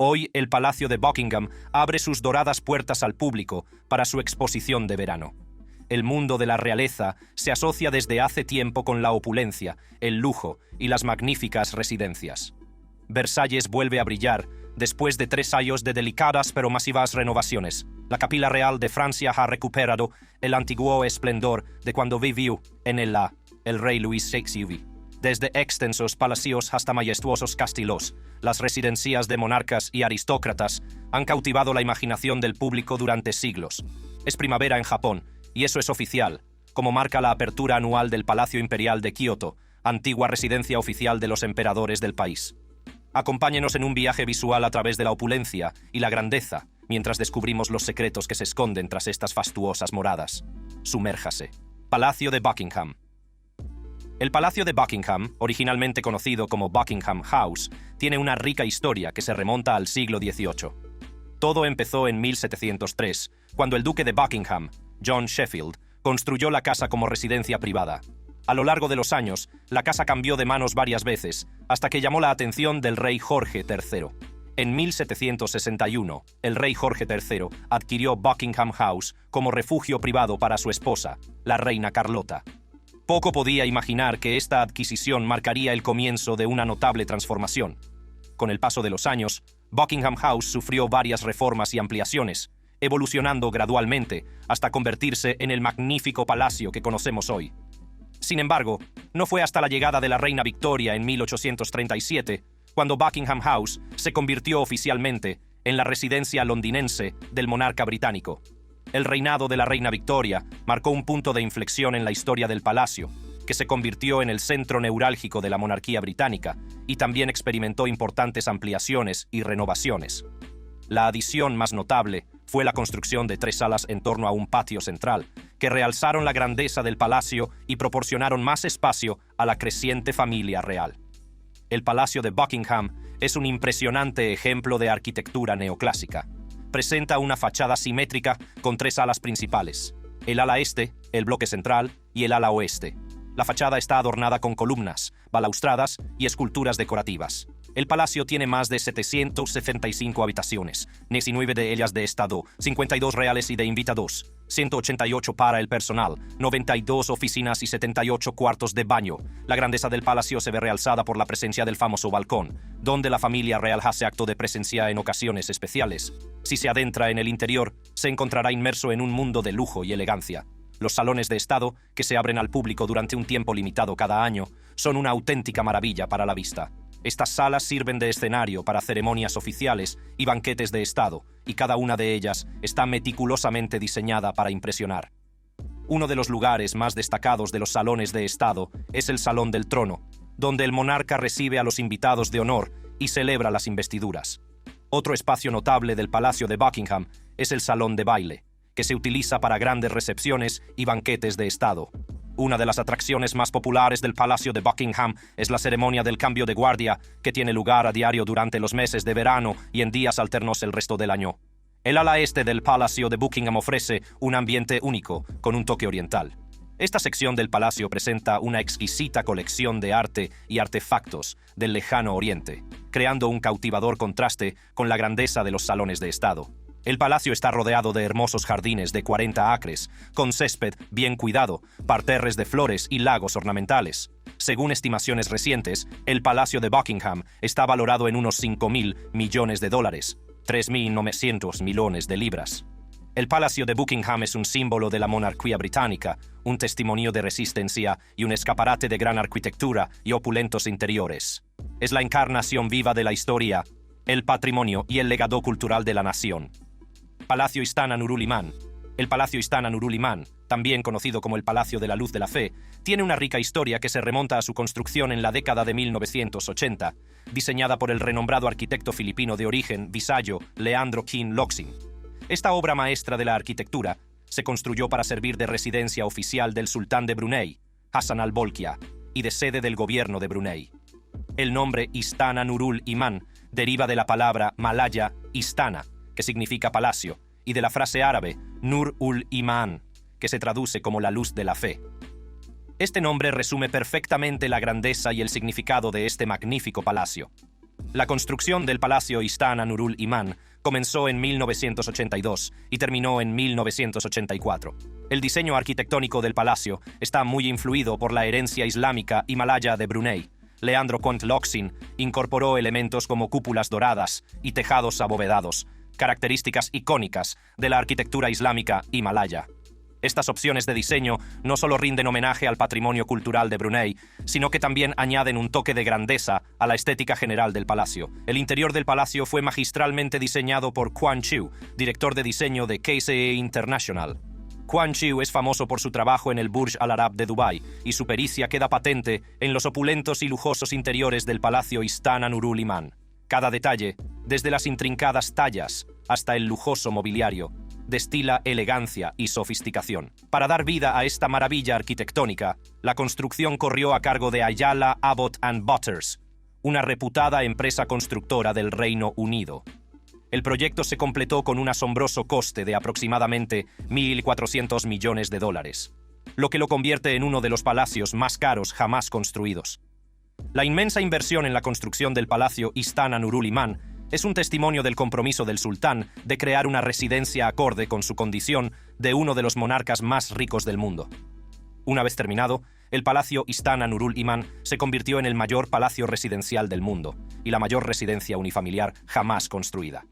Hoy, el Palacio de Buckingham abre sus doradas puertas al público para su exposición de verano. El mundo de la realeza se asocia desde hace tiempo con la opulencia, el lujo y las magníficas residencias. Versalles vuelve a brillar después de 3 años de delicadas pero masivas renovaciones. La Capilla Real de Francia ha recuperado el antiguo esplendor de cuando vivió en ella el rey Luis XVI. Desde extensos palacios hasta majestuosos castillos, las residencias de monarcas y aristócratas han cautivado la imaginación del público durante siglos. Es primavera en Japón, y eso es oficial, como marca la apertura anual del Palacio Imperial de Kioto, antigua residencia oficial de los emperadores del país. Acompáñenos en un viaje visual a través de la opulencia y la grandeza, mientras descubrimos los secretos que se esconden tras estas fastuosas moradas. Sumérjase. Palacio de Buckingham. El Palacio de Buckingham, originalmente conocido como Buckingham House, tiene una rica historia que se remonta al siglo XVIII. Todo empezó en 1703, cuando el duque de Buckingham, John Sheffield, construyó la casa como residencia privada. A lo largo de los años, la casa cambió de manos varias veces, hasta que llamó la atención del rey Jorge III. En 1761, el rey Jorge III adquirió Buckingham House como refugio privado para su esposa, la reina Carlota. Poco podía imaginar que esta adquisición marcaría el comienzo de una notable transformación. Con el paso de los años, Buckingham House sufrió varias reformas y ampliaciones, evolucionando gradualmente hasta convertirse en el magnífico palacio que conocemos hoy. Sin embargo, no fue hasta la llegada de la reina Victoria en 1837 cuando Buckingham House se convirtió oficialmente en la residencia londinense del monarca británico. El reinado de la reina Victoria marcó un punto de inflexión en la historia del palacio, que se convirtió en el centro neurálgico de la monarquía británica y también experimentó importantes ampliaciones y renovaciones. La adición más notable fue la construcción de 3 salas en torno a un patio central, que realzaron la grandeza del palacio y proporcionaron más espacio a la creciente familia real. El Palacio de Buckingham es un impresionante ejemplo de arquitectura neoclásica. Presenta una fachada simétrica con 3 alas principales: el ala este, el bloque central y el ala oeste. La fachada está adornada con columnas, balaustradas y esculturas decorativas. El palacio tiene más de 775 habitaciones, 19 de ellas de estado, 52 reales y de invitados, 188 para el personal, 92 oficinas y 78 cuartos de baño. La grandeza del palacio se ve realzada por la presencia del famoso balcón, donde la familia real hace acto de presencia en ocasiones especiales. Si se adentra en el interior, se encontrará inmerso en un mundo de lujo y elegancia. Los salones de estado, que se abren al público durante un tiempo limitado cada año, son una auténtica maravilla para la vista. Estas salas sirven de escenario para ceremonias oficiales y banquetes de estado, y cada una de ellas está meticulosamente diseñada para impresionar. Uno de los lugares más destacados de los salones de estado es el Salón del Trono, donde el monarca recibe a los invitados de honor y celebra las investiduras. Otro espacio notable del Palacio de Buckingham es el Salón de Baile, que se utiliza para grandes recepciones y banquetes de estado. Una de las atracciones más populares del Palacio de Buckingham es la ceremonia del cambio de guardia, que tiene lugar a diario durante los meses de verano y en días alternos el resto del año. El ala este del Palacio de Buckingham ofrece un ambiente único, con un toque oriental. Esta sección del palacio presenta una exquisita colección de arte y artefactos del lejano oriente, creando un cautivador contraste con la grandeza de los salones de estado. El palacio está rodeado de hermosos jardines de 40 acres, con césped bien cuidado, parterres de flores y lagos ornamentales. Según estimaciones recientes, el Palacio de Buckingham está valorado en unos $5.000 millones, 3.900 millones de libras. El Palacio de Buckingham es un símbolo de la monarquía británica, un testimonio de resistencia y un escaparate de gran arquitectura y opulentos interiores. Es la encarnación viva de la historia, el patrimonio y el legado cultural de la nación. Palacio Istana Nurul Iman. El Palacio Istana Nurul Iman, también conocido como el Palacio de la Luz de la Fe, tiene una rica historia que se remonta a su construcción en la década de 1980, diseñada por el renombrado arquitecto filipino de origen visayo Leandro King Locsin. Esta obra maestra de la arquitectura se construyó para servir de residencia oficial del sultán de Brunei, Hassan al-Bolkiah, y de sede del gobierno de Brunei. El nombre Istana Nurul Iman deriva de la palabra malaya Istana, que significa palacio, y de la frase árabe Nur ul Iman, que se traduce como la luz de la fe. Este nombre resume perfectamente la grandeza y el significado de este magnífico palacio. La construcción del Palacio Istana Nurul Iman comenzó en 1982 y terminó en 1984. El diseño arquitectónico del palacio está muy influido por la herencia islámica himalaya de Brunei. Leandro Kont Locsin incorporó elementos como cúpulas doradas y tejados abovedados, características icónicas de la arquitectura islámica himalaya. Estas opciones de diseño no solo rinden homenaje al patrimonio cultural de Brunei, sino que también añaden un toque de grandeza a la estética general del palacio. El interior del palacio fue magistralmente diseñado por Quan Chiu, director de diseño de KCE International. Quan Chiu es famoso por su trabajo en el Burj Al Arab de Dubái, y su pericia queda patente en los opulentos y lujosos interiores del Palacio Istana Nurul Iman. Cada detalle, desde las intrincadas tallas hasta el lujoso mobiliario, destila elegancia y sofisticación. Para dar vida a esta maravilla arquitectónica, la construcción corrió a cargo de Ayala, Abbott & Butters, una reputada empresa constructora del Reino Unido. El proyecto se completó con un asombroso coste de aproximadamente $1.400 millones, lo que lo convierte en uno de los palacios más caros jamás construidos. La inmensa inversión en la construcción del Palacio Istana Nurul Iman es un testimonio del compromiso del sultán de crear una residencia acorde con su condición de uno de los monarcas más ricos del mundo. Una vez terminado, el Palacio Istana Nurul Iman se convirtió en el mayor palacio residencial del mundo y la mayor residencia unifamiliar jamás construida.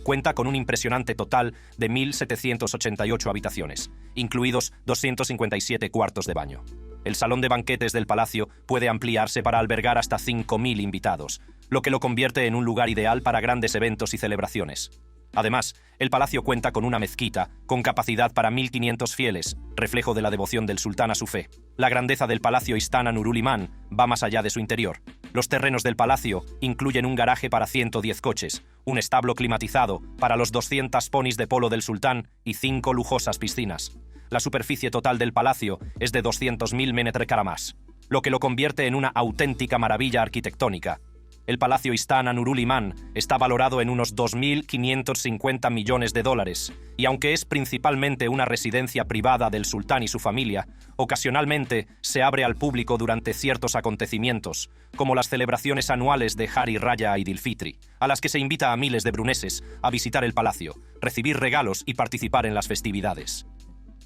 Cuenta con un impresionante total de 1.788 habitaciones, incluidos 257 cuartos de baño. El salón de banquetes del palacio puede ampliarse para albergar hasta 5.000 invitados, lo que lo convierte en un lugar ideal para grandes eventos y celebraciones. Además, el palacio cuenta con una mezquita con capacidad para 1.500 fieles, reflejo de la devoción del sultán a su fe. La grandeza del Palacio Istana Nurul Iman va más allá de su interior. Los terrenos del palacio incluyen un garaje para 110 coches, un establo climatizado para los 200 ponis de polo del sultán y 5 lujosas piscinas. La superficie total del palacio es de 200.000 metros karamas, lo que lo convierte en una auténtica maravilla arquitectónica. El Palacio Istana Nurul Iman está valorado en unos $2.550 millones, y aunque es principalmente una residencia privada del sultán y su familia, ocasionalmente se abre al público durante ciertos acontecimientos, como las celebraciones anuales de Hari Raya Aidilfitri, a las que se invita a miles de bruneses a visitar el palacio, recibir regalos y participar en las festividades.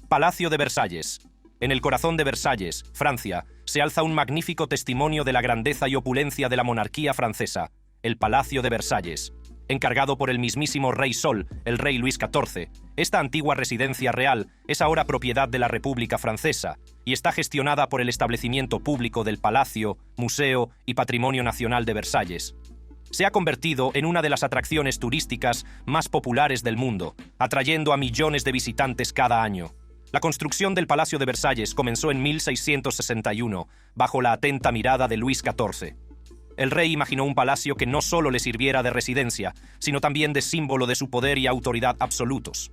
Palacio de Versalles. En el corazón de Versalles, Francia, se alza un magnífico testimonio de la grandeza y opulencia de la monarquía francesa, el Palacio de Versalles. Encargado por el mismísimo Rey Sol, el rey Luis XIV, esta antigua residencia real es ahora propiedad de la República Francesa y está gestionada por el establecimiento público del Palacio, Museo y Patrimonio Nacional de Versalles. Se ha convertido en una de las atracciones turísticas más populares del mundo, atrayendo a millones de visitantes cada año. La construcción del Palacio de Versalles comenzó en 1661, bajo la atenta mirada de Luis XIV. El rey imaginó un palacio que no solo le sirviera de residencia, sino también de símbolo de su poder y autoridad absolutos.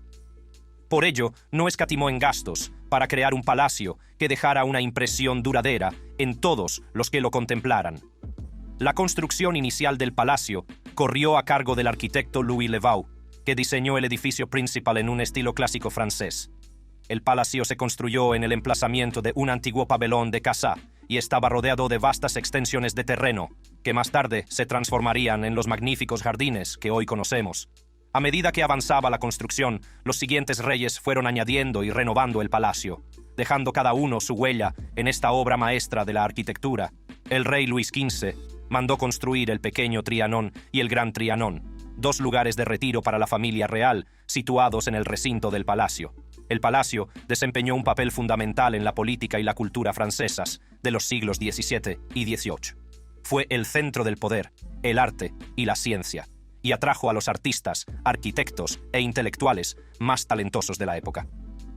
Por ello, no escatimó en gastos para crear un palacio que dejara una impresión duradera en todos los que lo contemplaran. La construcción inicial del palacio corrió a cargo del arquitecto Louis Le Vau, que diseñó el edificio principal en un estilo clásico francés. El palacio se construyó en el emplazamiento de un antiguo pabellón de caza y estaba rodeado de vastas extensiones de terreno, que más tarde se transformarían en los magníficos jardines que hoy conocemos. A medida que avanzaba la construcción, los siguientes reyes fueron añadiendo y renovando el palacio, dejando cada uno su huella en esta obra maestra de la arquitectura. El rey Luis XV mandó construir el pequeño Trianón y el Gran Trianón, dos lugares de retiro para la familia real, situados en el recinto del palacio. El palacio desempeñó un papel fundamental en la política y la cultura francesas de los siglos XVII y XVIII. Fue el centro del poder, el arte y la ciencia, y atrajo a los artistas, arquitectos e intelectuales más talentosos de la época.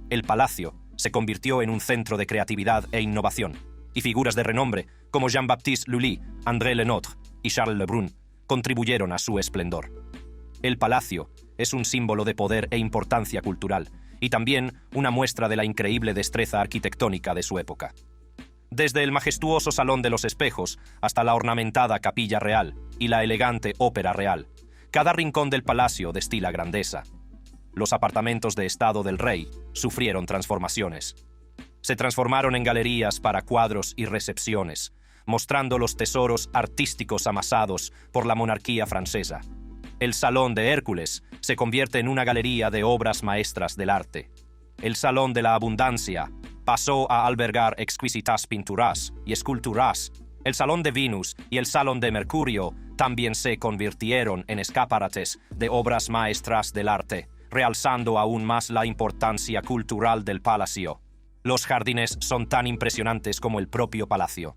El palacio se convirtió en un centro de creatividad e innovación, y figuras de renombre como Jean-Baptiste Lully, André Lenotre y Charles Le Brun contribuyeron a su esplendor. El palacio es un símbolo de poder e importancia cultural, y también una muestra de la increíble destreza arquitectónica de su época. Desde el majestuoso Salón de los Espejos hasta la ornamentada Capilla Real y la elegante Ópera Real, cada rincón del palacio destila grandeza. Los apartamentos de estado del rey sufrieron transformaciones. Se transformaron en galerías para cuadros y recepciones, mostrando los tesoros artísticos amasados por la monarquía francesa. El Salón de Hércules se convierte en una galería de obras maestras del arte. El Salón de la Abundancia pasó a albergar exquisitas pinturas y esculturas. El Salón de Venus y el Salón de Mercurio también se convirtieron en escaparates de obras maestras del arte, realzando aún más la importancia cultural del palacio. Los jardines son tan impresionantes como el propio palacio.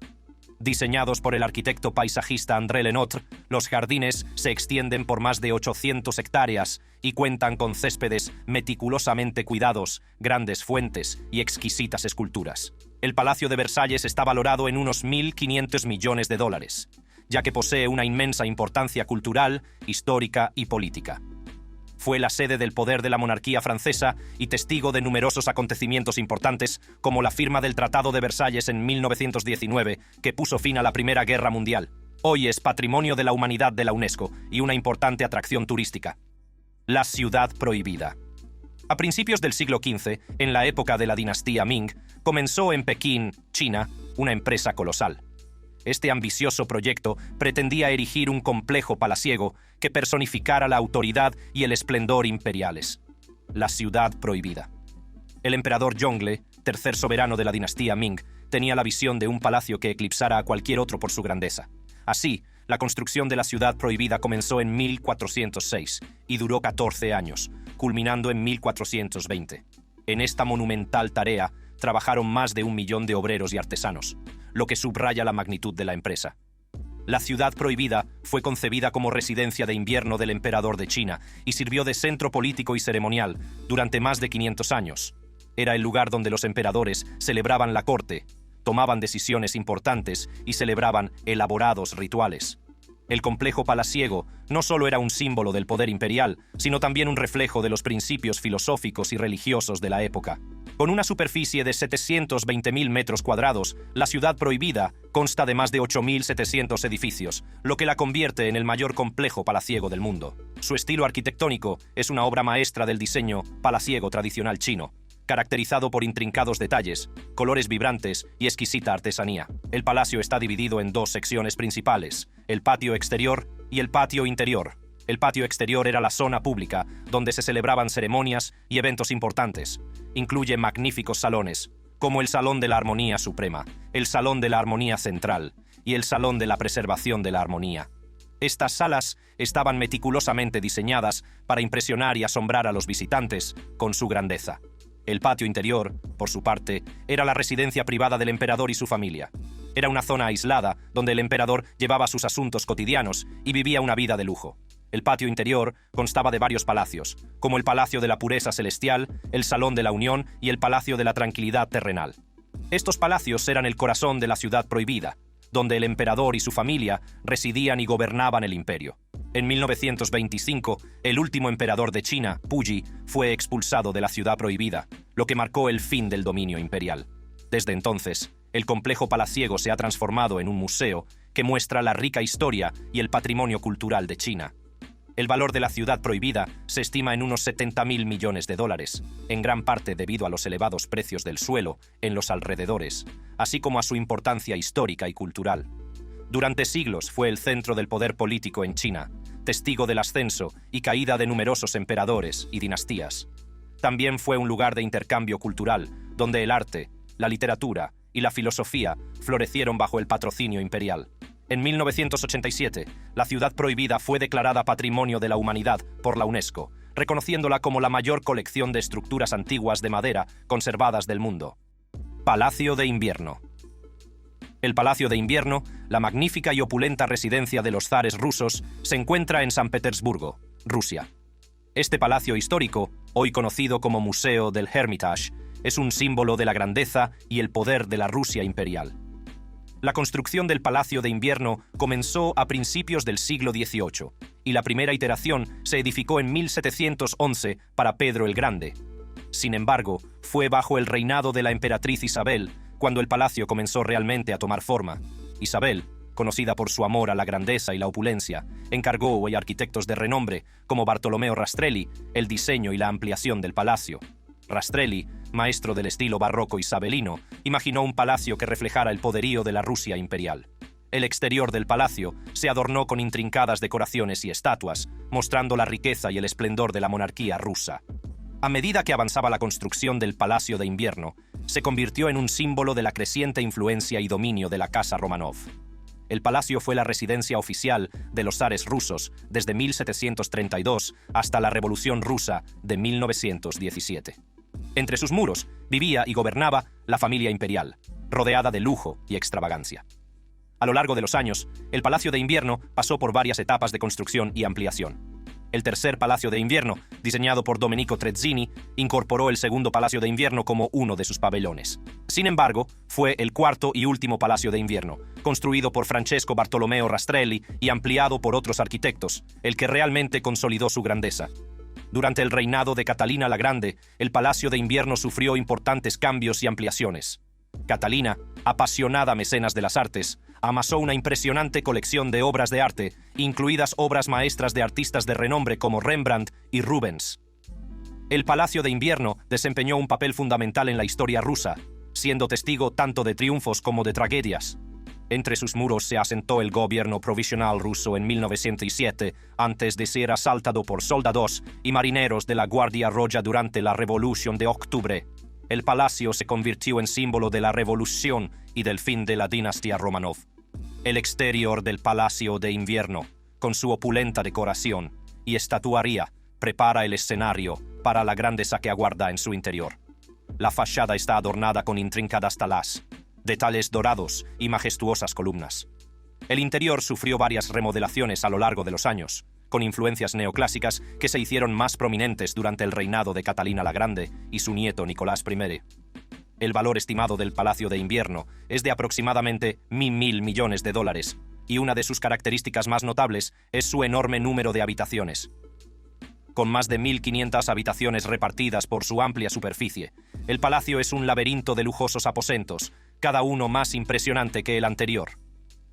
Diseñados por el arquitecto paisajista André Lenotre, los jardines se extienden por más de 800 hectáreas y cuentan con céspedes meticulosamente cuidados, grandes fuentes y exquisitas esculturas. El Palacio de Versalles está valorado en unos 1.500 millones de dólares, ya que posee una inmensa importancia cultural, histórica y política. Fue la sede del poder de la monarquía francesa y testigo de numerosos acontecimientos importantes, como la firma del Tratado de Versalles en 1919, que puso fin a la Primera Guerra Mundial. Hoy es Patrimonio de la Humanidad de la UNESCO y una importante atracción turística. La Ciudad Prohibida. A principios del siglo XV, en la época de la dinastía Ming, comenzó en Pekín, China, una empresa colosal. Este ambicioso proyecto pretendía erigir un complejo palaciego que personificara la autoridad y el esplendor imperiales. La Ciudad Prohibida. El emperador Yongle, tercer soberano de la dinastía Ming, tenía la visión de un palacio que eclipsara a cualquier otro por su grandeza. Así, la construcción de la Ciudad Prohibida comenzó en 1406 y duró 14 años, culminando en 1420. En esta monumental tarea trabajaron más de 1 millón de obreros y artesanos, lo que subraya la magnitud de la empresa. La Ciudad Prohibida fue concebida como residencia de invierno del emperador de China y sirvió de centro político y ceremonial durante más de 500 años. Era el lugar donde los emperadores celebraban la corte, tomaban decisiones importantes y celebraban elaborados rituales. El complejo palaciego no solo era un símbolo del poder imperial, sino también un reflejo de los principios filosóficos y religiosos de la época. Con una superficie de 720.000 metros cuadrados, la Ciudad Prohibida consta de más de 8.700 edificios, lo que la convierte en el mayor complejo palaciego del mundo. Su estilo arquitectónico es una obra maestra del diseño palaciego tradicional chino, caracterizado por intrincados detalles, colores vibrantes y exquisita artesanía. El palacio está dividido en 2 secciones principales, el patio exterior y el patio interior. El patio exterior era la zona pública donde se celebraban ceremonias y eventos importantes. Incluye magníficos salones, como el Salón de la Armonía Suprema, el Salón de la Armonía Central y el Salón de la Preservación de la Armonía. Estas salas estaban meticulosamente diseñadas para impresionar y asombrar a los visitantes con su grandeza. El patio interior, por su parte, era la residencia privada del emperador y su familia. Era una zona aislada donde el emperador llevaba sus asuntos cotidianos y vivía una vida de lujo. El patio interior constaba de varios palacios, como el Palacio de la Pureza Celestial, el Salón de la Unión y el Palacio de la Tranquilidad Terrenal. Estos palacios eran el corazón de la Ciudad Prohibida, donde el emperador y su familia residían y gobernaban el imperio. En 1925, el último emperador de China, Puyi, fue expulsado de la Ciudad Prohibida, lo que marcó el fin del dominio imperial. Desde entonces, el complejo palaciego se ha transformado en un museo que muestra la rica historia y el patrimonio cultural de China. El valor de la Ciudad Prohibida se estima en unos 70.000 millones de dólares, en gran parte debido a los elevados precios del suelo en los alrededores, así como a su importancia histórica y cultural. Durante siglos fue el centro del poder político en China, testigo del ascenso y caída de numerosos emperadores y dinastías. También fue un lugar de intercambio cultural, donde el arte, la literatura y la filosofía florecieron bajo el patrocinio imperial. En 1987, la Ciudad Prohibida fue declarada Patrimonio de la Humanidad por la UNESCO, reconociéndola como la mayor colección de estructuras antiguas de madera conservadas del mundo. Palacio de Invierno. El Palacio de Invierno, la magnífica y opulenta residencia de los zares rusos, se encuentra en San Petersburgo, Rusia. Este palacio histórico, hoy conocido como Museo del Hermitage, es un símbolo de la grandeza y el poder de la Rusia imperial. La construcción del Palacio de Invierno comenzó a principios del siglo XVIII, y la primera iteración se edificó en 1711 para Pedro el Grande. Sin embargo, fue bajo el reinado de la emperatriz Isabel cuando el palacio comenzó realmente a tomar forma. Isabel, conocida por su amor a la grandeza y la opulencia, encargó a arquitectos de renombre, como Bartolomeo Rastrelli, el diseño y la ampliación del palacio. Rastrelli, maestro del estilo barroco isabelino, imaginó un palacio que reflejara el poderío de la Rusia imperial. El exterior del palacio se adornó con intrincadas decoraciones y estatuas, mostrando la riqueza y el esplendor de la monarquía rusa. A medida que avanzaba la construcción del Palacio de Invierno, se convirtió en un símbolo de la creciente influencia y dominio de la Casa Romanov. El palacio fue la residencia oficial de los zares rusos desde 1732 hasta la Revolución Rusa de 1917. Entre sus muros vivía y gobernaba la familia imperial, rodeada de lujo y extravagancia. A lo largo de los años, el Palacio de Invierno pasó por varias etapas de construcción y ampliación. El tercer Palacio de Invierno, diseñado por Domenico Trezzini, incorporó el segundo Palacio de Invierno como uno de sus pabellones. Sin embargo, fue el cuarto y último Palacio de Invierno, construido por Francesco Bartolomeo Rastrelli y ampliado por otros arquitectos, el que realmente consolidó su grandeza. Durante el reinado de Catalina la Grande, el Palacio de Invierno sufrió importantes cambios y ampliaciones. Catalina, apasionada mecenas de las artes, amasó una impresionante colección de obras de arte, incluidas obras maestras de artistas de renombre como Rembrandt y Rubens. El Palacio de Invierno desempeñó un papel fundamental en la historia rusa, siendo testigo tanto de triunfos como de tragedias. Entre sus muros se asentó el gobierno provisional ruso en 1907, antes de ser asaltado por soldados y marineros de la Guardia Roja durante la Revolución de Octubre. El palacio se convirtió en símbolo de la revolución y del fin de la dinastía Romanov. El exterior del Palacio de Invierno, con su opulenta decoración y estatuaría, prepara el escenario para la grandeza que aguarda en su interior. La fachada está adornada con intrincadas talas, detalles dorados y majestuosas columnas. El interior sufrió varias remodelaciones a lo largo de los años, con influencias neoclásicas que se hicieron más prominentes durante el reinado de Catalina la Grande y su nieto Nicolás I. El valor estimado del Palacio de Invierno es de aproximadamente $1.000 millones, y una de sus características más notables es su enorme número de habitaciones. Con más de 1.500 habitaciones repartidas por su amplia superficie, el palacio es un laberinto de lujosos aposentos, cada uno más impresionante que el anterior.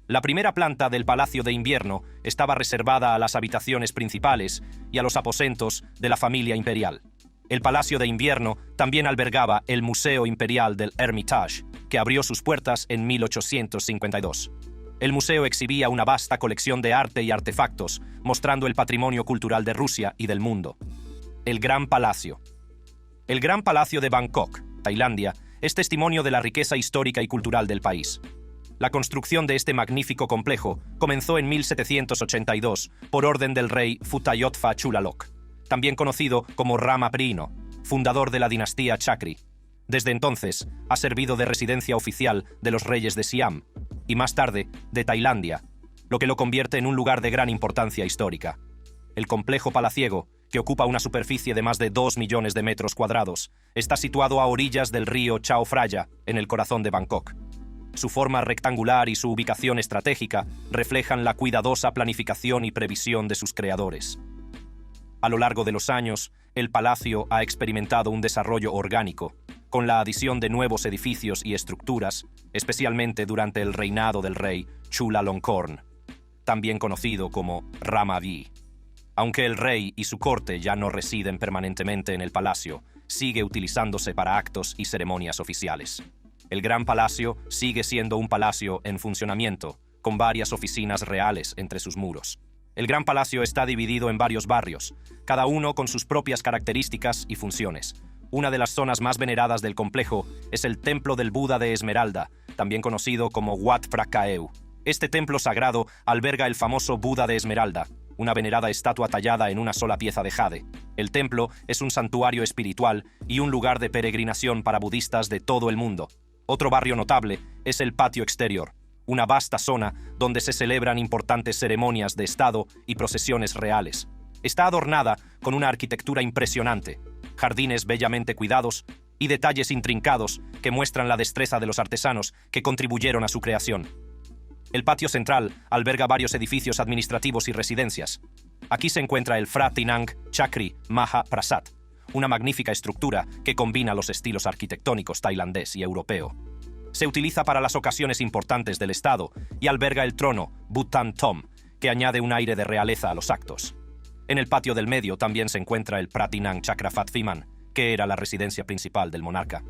La primera planta del Palacio de Invierno estaba reservada a las habitaciones principales y a los aposentos de la familia imperial. El Palacio de Invierno también albergaba el Museo Imperial del Hermitage, que abrió sus puertas en 1852. El museo exhibía una vasta colección de arte y artefactos, mostrando el patrimonio cultural de Rusia y del mundo. El Gran Palacio. El Gran Palacio de Bangkok, Tailandia, es testimonio de la riqueza histórica y cultural del país. La construcción de este magnífico complejo comenzó en 1782 por orden del rey Phutayotpha Chulalok, también conocido como Rama I, fundador de la dinastía Chakri. Desde entonces ha servido de residencia oficial de los reyes de Siam y más tarde de Tailandia, lo que lo convierte en un lugar de gran importancia histórica. El complejo palaciego, que ocupa una superficie de más de 2 millones de metros cuadrados, está situado a orillas del río Chao Phraya, en el corazón de Bangkok. Su forma rectangular y su ubicación estratégica reflejan la cuidadosa planificación y previsión de sus creadores. A lo largo de los años, el palacio ha experimentado un desarrollo orgánico, con la adición de nuevos edificios y estructuras, especialmente durante el reinado del rey Chulalongkorn, también conocido como Rama I. Aunque el rey y su corte ya no residen permanentemente en el palacio, sigue utilizándose para actos y ceremonias oficiales. El Gran Palacio sigue siendo un palacio en funcionamiento, con varias oficinas reales entre sus muros. El Gran Palacio está dividido en varios barrios, cada uno con sus propias características y funciones. Una de las zonas más veneradas del complejo es el Templo del Buda de Esmeralda, también conocido como Wat Phra Kaew. Este templo sagrado alberga el famoso Buda de Esmeralda, una venerada estatua tallada en una sola pieza de jade. El templo es un santuario espiritual y un lugar de peregrinación para budistas de todo el mundo. Otro barrio notable es el patio exterior, una vasta zona donde se celebran importantes ceremonias de Estado y procesiones reales. Está adornada con una arquitectura impresionante, jardines bellamente cuidados y detalles intrincados que muestran la destreza de los artesanos que contribuyeron a su creación. El patio central alberga varios edificios administrativos y residencias. Aquí se encuentra el Phra Thi Nang Chakri Maha Prasat, una magnífica estructura que combina los estilos arquitectónicos tailandés y europeo. Se utiliza para las ocasiones importantes del Estado y alberga el trono Bhutan Thom, que añade un aire de realeza a los actos. En el patio del medio también se encuentra el Phra Thi Nang Chakravat Phiman, que era la residencia principal del monarca.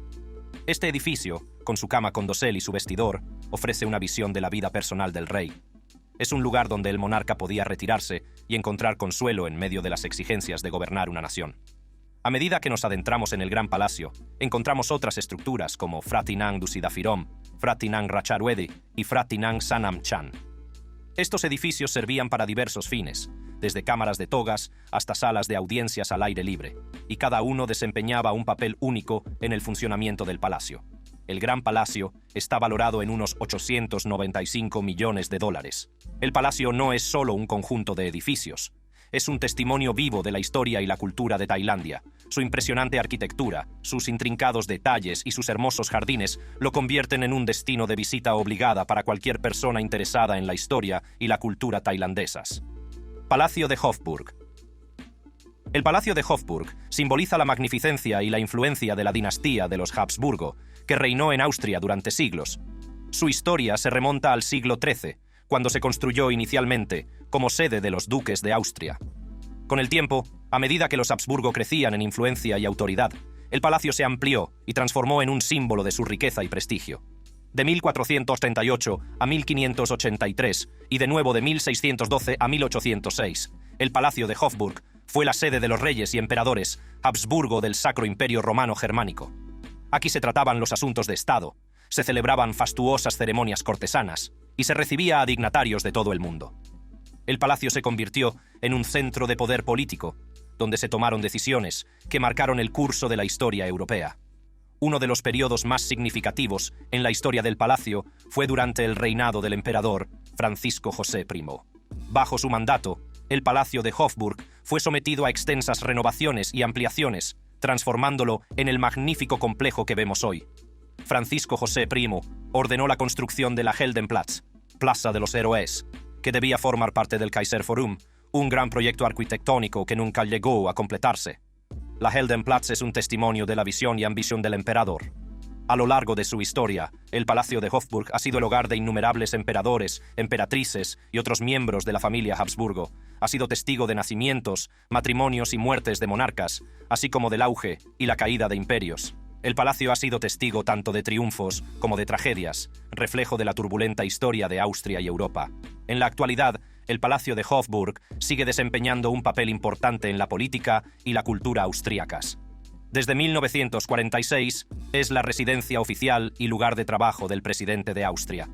Este edificio, con su cama con dosel y su vestidor, ofrece una visión de la vida personal del rey. Es un lugar donde el monarca podía retirarse y encontrar consuelo en medio de las exigencias de gobernar una nación. A medida que nos adentramos en el Gran Palacio, encontramos otras estructuras como Fratinang Dusidafirom, Fratinang Racharuedi y Fratinang Sanam Chan. Estos edificios servían para diversos fines, desde cámaras de togas hasta salas de audiencias al aire libre, y cada uno desempeñaba un papel único en el funcionamiento del palacio. El Gran Palacio está valorado en unos 895 millones de dólares. El palacio no es solo un conjunto de edificios. Es un testimonio vivo de la historia y la cultura de Tailandia. Su impresionante arquitectura, sus intrincados detalles y sus hermosos jardines lo convierten en un destino de visita obligada para cualquier persona interesada en la historia y la cultura tailandesas. Palacio de Hofburg. El Palacio de Hofburg simboliza la magnificencia y la influencia de la dinastía de los Habsburgo, que reinó en Austria durante siglos. Su historia se remonta al siglo XIII, cuando se construyó inicialmente como sede de los duques de Austria. Con el tiempo, a medida que los Habsburgo crecían en influencia y autoridad, el palacio se amplió y transformó en un símbolo de su riqueza y prestigio. De 1438 a 1583 y de nuevo de 1612 a 1806, el Palacio de Hofburg fue la sede de los reyes y emperadores Habsburgo del Sacro Imperio Romano Germánico. Aquí se trataban los asuntos de Estado, se celebraban fastuosas ceremonias cortesanas y se recibía a dignatarios de todo el mundo. El palacio se convirtió en un centro de poder político, donde se tomaron decisiones que marcaron el curso de la historia europea. Uno de los periodos más significativos en la historia del palacio fue durante el reinado del emperador Francisco José I. Bajo su mandato, el Palacio de Hofburg fue sometido a extensas renovaciones y ampliaciones, transformándolo en el magnífico complejo que vemos hoy. Francisco José I ordenó la construcción de la Heldenplatz, Plaza de los Héroes, que debía formar parte del Kaiserforum, un gran proyecto arquitectónico que nunca llegó a completarse. La Heldenplatz es un testimonio de la visión y ambición del emperador. A lo largo de su historia, el Palacio de Hofburg ha sido el hogar de innumerables emperadores, emperatrices y otros miembros de la familia Habsburgo. Ha sido testigo de nacimientos, matrimonios y muertes de monarcas, así como del auge y la caída de imperios. El palacio ha sido testigo tanto de triunfos como de tragedias, reflejo de la turbulenta historia de Austria y Europa. En la actualidad, el Palacio de Hofburg sigue desempeñando un papel importante en la política y la cultura austríacas. Desde 1946 es la residencia oficial y lugar de trabajo del presidente de Austria.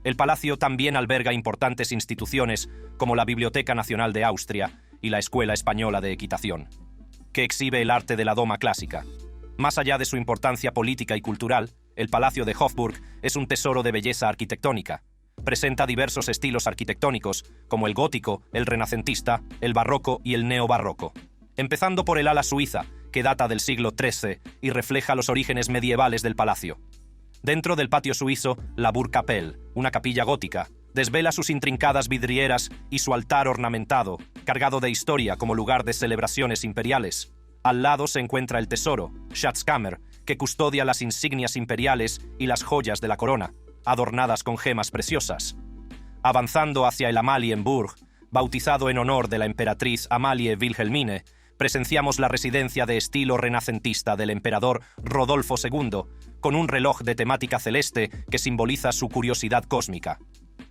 El palacio también alberga importantes instituciones como la Biblioteca Nacional de Austria y la Escuela Española de Equitación, que exhibe el arte de la doma clásica. Más allá de su importancia política y cultural, el Palacio de Hofburg es un tesoro de belleza arquitectónica. Presenta diversos estilos arquitectónicos, como el gótico, el renacentista, el barroco y el neobarroco. Empezando por el ala suiza, que data del siglo XIII y refleja los orígenes medievales del palacio. Dentro del patio suizo, la Burgkapelle, una capilla gótica, desvela sus intrincadas vidrieras y su altar ornamentado, cargado de historia como lugar de celebraciones imperiales. Al lado se encuentra el tesoro, Schatzkammer, que custodia las insignias imperiales y las joyas de la corona, adornadas con gemas preciosas. Avanzando hacia el Amalienburg, bautizado en honor de la emperatriz Amalie Wilhelmine, presenciamos la residencia de estilo renacentista del emperador Rodolfo II, con un reloj de temática celeste que simboliza su curiosidad cósmica.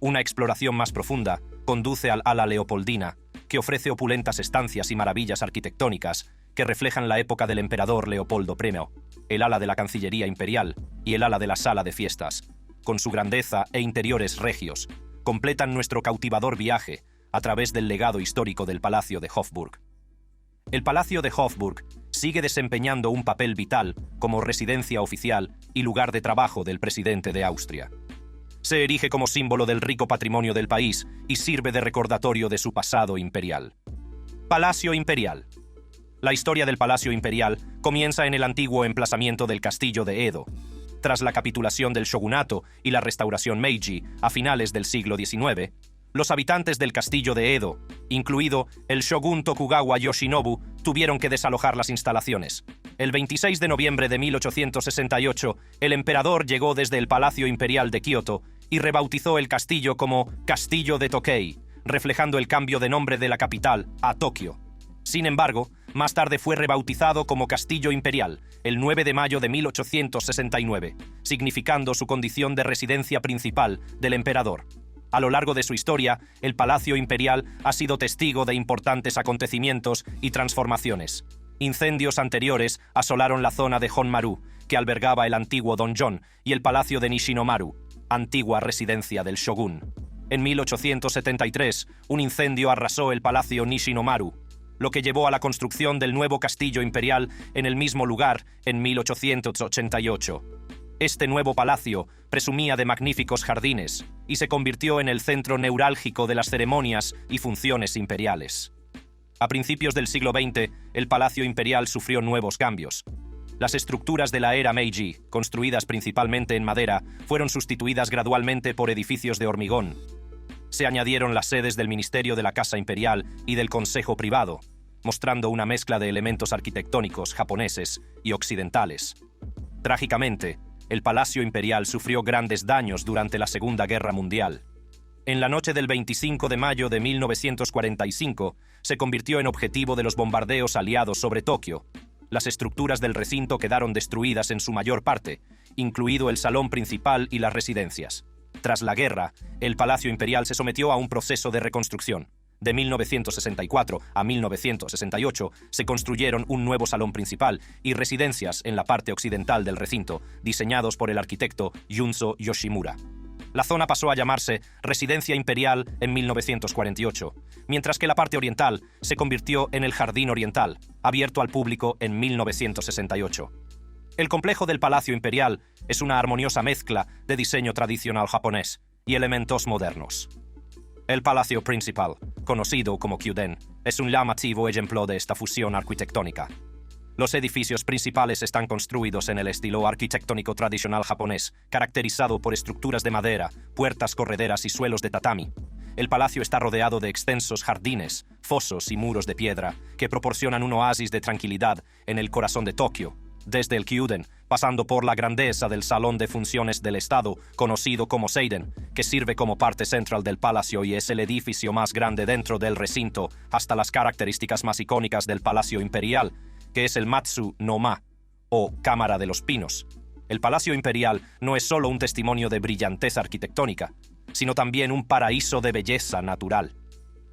Una exploración más profunda conduce al ala leopoldina, que ofrece opulentas estancias y maravillas arquitectónicas que reflejan la época del emperador Leopoldo I, el ala de la Cancillería Imperial y el ala de la Sala de Fiestas. Con su grandeza e interiores regios, completan nuestro cautivador viaje a través del legado histórico del Palacio de Hofburg. El Palacio de Hofburg sigue desempeñando un papel vital como residencia oficial y lugar de trabajo del presidente de Austria. Se erige como símbolo del rico patrimonio del país y sirve de recordatorio de su pasado imperial. Palacio Imperial. La historia del Palacio Imperial comienza en el antiguo emplazamiento del castillo de Edo. Tras la capitulación del shogunato y la restauración Meiji a finales del siglo XIX, los habitantes del castillo de Edo, incluido el shogun Tokugawa Yoshinobu, tuvieron que desalojar las instalaciones. El 26 de noviembre de 1868, el emperador llegó desde el Palacio Imperial de Kioto y rebautizó el castillo como Castillo de Tokei, reflejando el cambio de nombre de la capital a Tokio. Sin embargo, Más tarde fue rebautizado como Castillo Imperial, el 9 de mayo de 1869, significando su condición de residencia principal del emperador. A lo largo de su historia, el Palacio Imperial ha sido testigo de importantes acontecimientos y transformaciones. Incendios anteriores asolaron la zona de Honmaru, que albergaba el antiguo donjon, y el Palacio de Nishinomaru, antigua residencia del shogun. En 1873, un incendio arrasó el Palacio Nishinomaru, lo que llevó a la construcción del nuevo Castillo Imperial en el mismo lugar en 1888. Este nuevo palacio presumía de magníficos jardines y se convirtió en el centro neurálgico de las ceremonias y funciones imperiales. A principios del siglo XX, el Palacio Imperial sufrió nuevos cambios. Las estructuras de la era Meiji, construidas principalmente en madera, fueron sustituidas gradualmente por edificios de hormigón. Se añadieron las sedes del Ministerio de la Casa Imperial y del Consejo Privado, mostrando una mezcla de elementos arquitectónicos japoneses y occidentales. Trágicamente, el Palacio Imperial sufrió grandes daños durante la Segunda Guerra Mundial. En la noche del 25 de mayo de 1945, se convirtió en objetivo de los bombardeos aliados sobre Tokio. Las estructuras del recinto quedaron destruidas en su mayor parte, incluido el salón principal y las residencias. Tras la guerra, el Palacio Imperial se sometió a un proceso de reconstrucción. De 1964 a 1968 se construyeron un nuevo salón principal y residencias en la parte occidental del recinto, diseñados por el arquitecto Junzo Yoshimura. La zona pasó a llamarse Residencia Imperial en 1948, mientras que la parte oriental se convirtió en el Jardín Oriental, abierto al público en 1968. El complejo del Palacio Imperial es una armoniosa mezcla de diseño tradicional japonés y elementos modernos. El Palacio Principal, conocido como Kyuden, es un llamativo ejemplo de esta fusión arquitectónica. Los edificios principales están construidos en el estilo arquitectónico tradicional japonés, caracterizado por estructuras de madera, puertas correderas y suelos de tatami. El palacio está rodeado de extensos jardines, fosos y muros de piedra, que proporcionan un oasis de tranquilidad en el corazón de Tokio. Desde el Kyuden, pasando por la grandeza del Salón de Funciones del Estado, conocido como Seiden, que sirve como parte central del palacio y es el edificio más grande dentro del recinto, hasta las características más icónicas del Palacio Imperial, que es el Matsu no Ma, o Cámara de los Pinos. El Palacio Imperial no es solo un testimonio de brillantez arquitectónica, sino también un paraíso de belleza natural.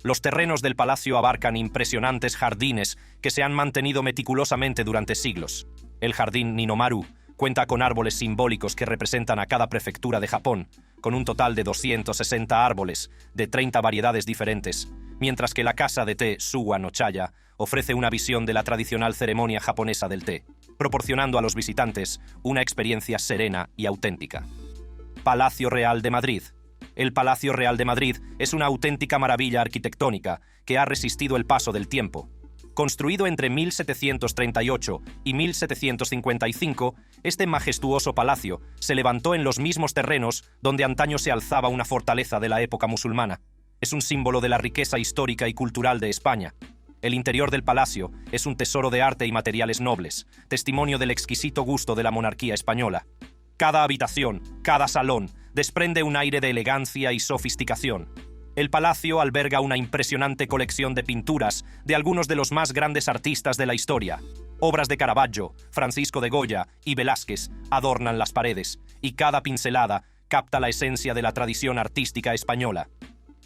Los terrenos del palacio abarcan impresionantes jardines que se han mantenido meticulosamente durante siglos. El jardín Ninomaru cuenta con árboles simbólicos que representan a cada prefectura de Japón, con un total de 260 árboles de 30 variedades diferentes, mientras que la casa de té Suwa no Chaya ofrece una visión de la tradicional ceremonia japonesa del té, proporcionando a los visitantes una experiencia serena y auténtica. Palacio Real de Madrid. El Palacio Real de Madrid es una auténtica maravilla arquitectónica que ha resistido el paso del tiempo. Construido entre 1738 y 1755, este majestuoso palacio se levantó en los mismos terrenos donde antaño se alzaba una fortaleza de la época musulmana. Es un símbolo de la riqueza histórica y cultural de España. El interior del palacio es un tesoro de arte y materiales nobles, testimonio del exquisito gusto de la monarquía española. Cada habitación, cada salón, desprende un aire de elegancia y sofisticación. El palacio alberga una impresionante colección de pinturas de algunos de los más grandes artistas de la historia. Obras de Caravaggio, Francisco de Goya y Velázquez adornan las paredes, y cada pincelada capta la esencia de la tradición artística española.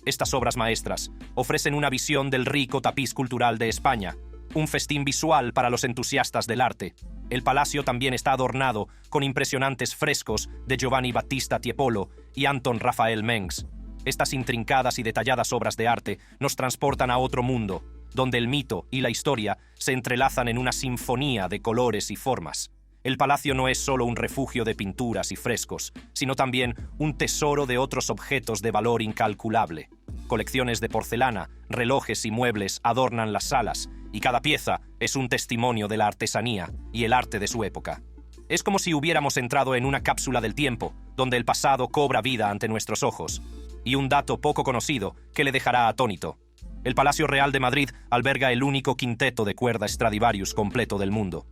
Estas obras maestras ofrecen una visión del rico tapiz cultural de España, un festín visual para los entusiastas del arte. El palacio también está adornado con impresionantes frescos de Giovanni Battista Tiepolo y Anton Raphael Mengs. Estas intrincadas y detalladas obras de arte nos transportan a otro mundo, donde el mito y la historia se entrelazan en una sinfonía de colores y formas. El palacio no es solo un refugio de pinturas y frescos, sino también un tesoro de otros objetos de valor incalculable. Colecciones de porcelana, relojes y muebles adornan las salas, y cada pieza es un testimonio de la artesanía y el arte de su época. Es como si hubiéramos entrado en una cápsula del tiempo, donde el pasado cobra vida ante nuestros ojos. Y un dato poco conocido que le dejará atónito. El Palacio Real de Madrid alberga el único quinteto de cuerda Stradivarius completo del mundo.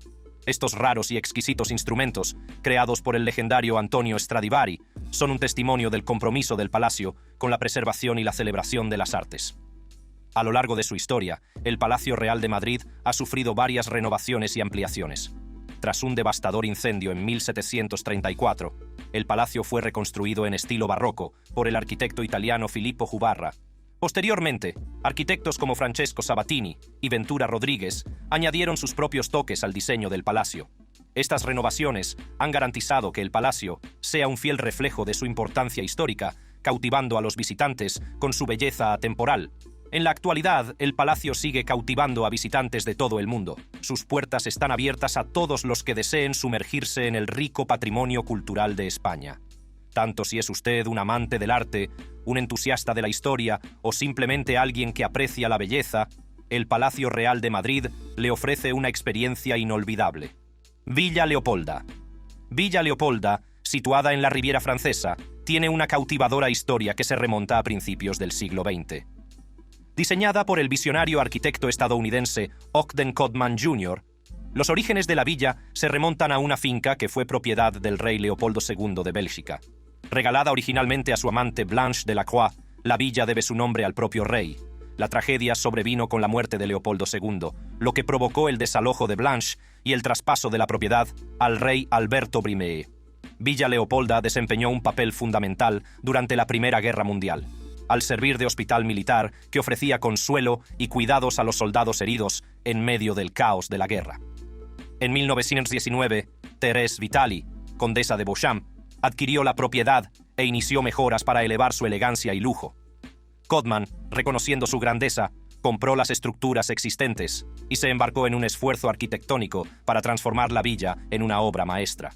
Estos raros y exquisitos instrumentos, creados por el legendario Antonio Stradivari, son un testimonio del compromiso del palacio con la preservación y la celebración de las artes. A lo largo de su historia, el Palacio Real de Madrid ha sufrido varias renovaciones y ampliaciones. Tras un devastador incendio en 1734, el palacio fue reconstruido en estilo barroco por el arquitecto italiano Filippo Juvarra. Posteriormente, arquitectos como Francesco Sabatini y Ventura Rodríguez añadieron sus propios toques al diseño del palacio. Estas renovaciones han garantizado que el palacio sea un fiel reflejo de su importancia histórica, cautivando a los visitantes con su belleza atemporal. En la actualidad, el palacio sigue cautivando a visitantes de todo el mundo. Sus puertas están abiertas a todos los que deseen sumergirse en el rico patrimonio cultural de España. Tanto si es usted un amante del arte, un entusiasta de la historia o simplemente alguien que aprecia la belleza, el Palacio Real de Madrid le ofrece una experiencia inolvidable. Villa Leopolda. Villa Leopolda, situada en la Riviera Francesa, tiene una cautivadora historia que se remonta a principios del siglo XX. Diseñada por el visionario arquitecto estadounidense Ogden Codman Jr., los orígenes de la villa se remontan a una finca que fue propiedad del rey Leopoldo II de Bélgica. Regalada originalmente a su amante Blanche de la Croix, la villa debe su nombre al propio rey. La tragedia sobrevino con la muerte de Leopoldo II, lo que provocó el desalojo de Blanche y el traspaso de la propiedad al rey Alberto I. Villa Leopolda desempeñó un papel fundamental durante la Primera Guerra Mundial, al servir de hospital militar que ofrecía consuelo y cuidados a los soldados heridos en medio del caos de la guerra. En 1919, Thérèse Vitali, condesa de Beauchamp, adquirió la propiedad e inició mejoras para elevar su elegancia y lujo. Codman, reconociendo su grandeza, compró las estructuras existentes y se embarcó en un esfuerzo arquitectónico para transformar la villa en una obra maestra.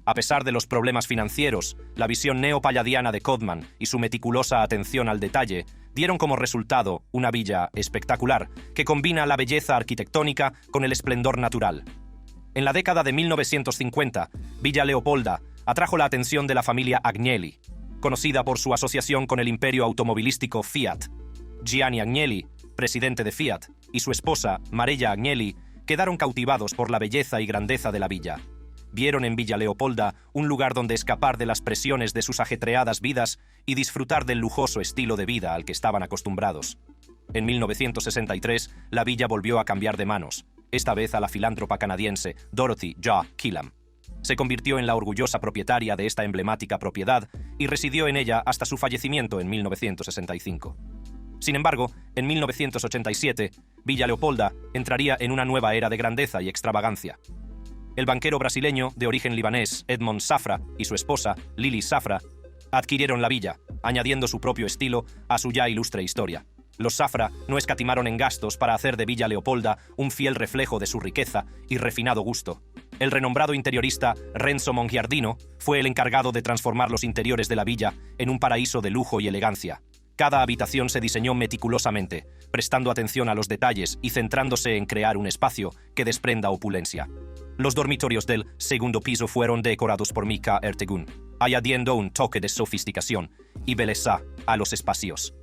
A pesar de los problemas financieros, la visión neopalladiana de Codman y su meticulosa atención al detalle dieron como resultado una villa espectacular que combina la belleza arquitectónica con el esplendor natural. En la década de 1950, Villa Leopolda atrajo la atención de la familia Agnelli, conocida por su asociación con el imperio automovilístico Fiat. Gianni Agnelli, presidente de Fiat, y su esposa, Marella Agnelli, quedaron cautivados por la belleza y grandeza de la villa. Vieron en Villa Leopolda un lugar donde escapar de las presiones de sus ajetreadas vidas y disfrutar del lujoso estilo de vida al que estaban acostumbrados. En 1963, la villa volvió a cambiar de manos, esta vez a la filántropa canadiense Dorothy "Ja" Killam. Se convirtió en la orgullosa propietaria de esta emblemática propiedad y residió en ella hasta su fallecimiento en 1965. Sin embargo, en 1987, Villa Leopolda entraría en una nueva era de grandeza y extravagancia. El banquero brasileño de origen libanés Edmond Safra y su esposa Lili Safra adquirieron la villa, añadiendo su propio estilo a su ya ilustre historia. Los Safra no escatimaron en gastos para hacer de Villa Leopolda un fiel reflejo de su riqueza y refinado gusto. El renombrado interiorista Renzo Mongiardino fue el encargado de transformar los interiores de la villa en un paraíso de lujo y elegancia. Cada habitación se diseñó meticulosamente, prestando atención a los detalles y centrándose en crear un espacio que desprenda opulencia. Los dormitorios del segundo piso fueron decorados por Mika Ertegun, añadiendo un toque de sofisticación y belleza a los espacios.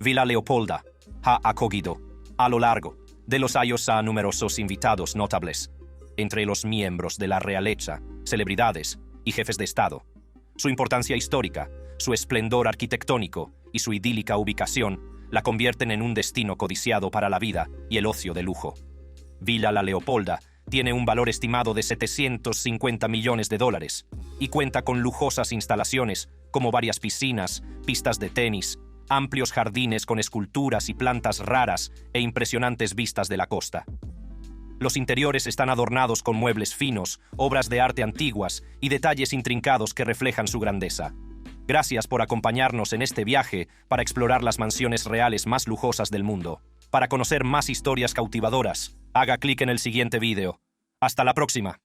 Villa Leopolda ha acogido, a lo largo de los años, a numerosos invitados notables, entre los miembros de la realeza, celebridades y jefes de Estado. Su importancia histórica, su esplendor arquitectónico y su idílica ubicación la convierten en un destino codiciado para la vida y el ocio de lujo. Villa La Leopolda tiene un valor estimado de $750 millones y cuenta con lujosas instalaciones como varias piscinas, pistas de tenis, amplios jardines con esculturas y plantas raras e impresionantes vistas de la costa. Los interiores están adornados con muebles finos, obras de arte antiguas y detalles intrincados que reflejan su grandeza. Gracias por acompañarnos en este viaje para explorar las mansiones reales más lujosas del mundo. Para conocer más historias cautivadoras, haga clic en el siguiente vídeo. ¡Hasta la próxima!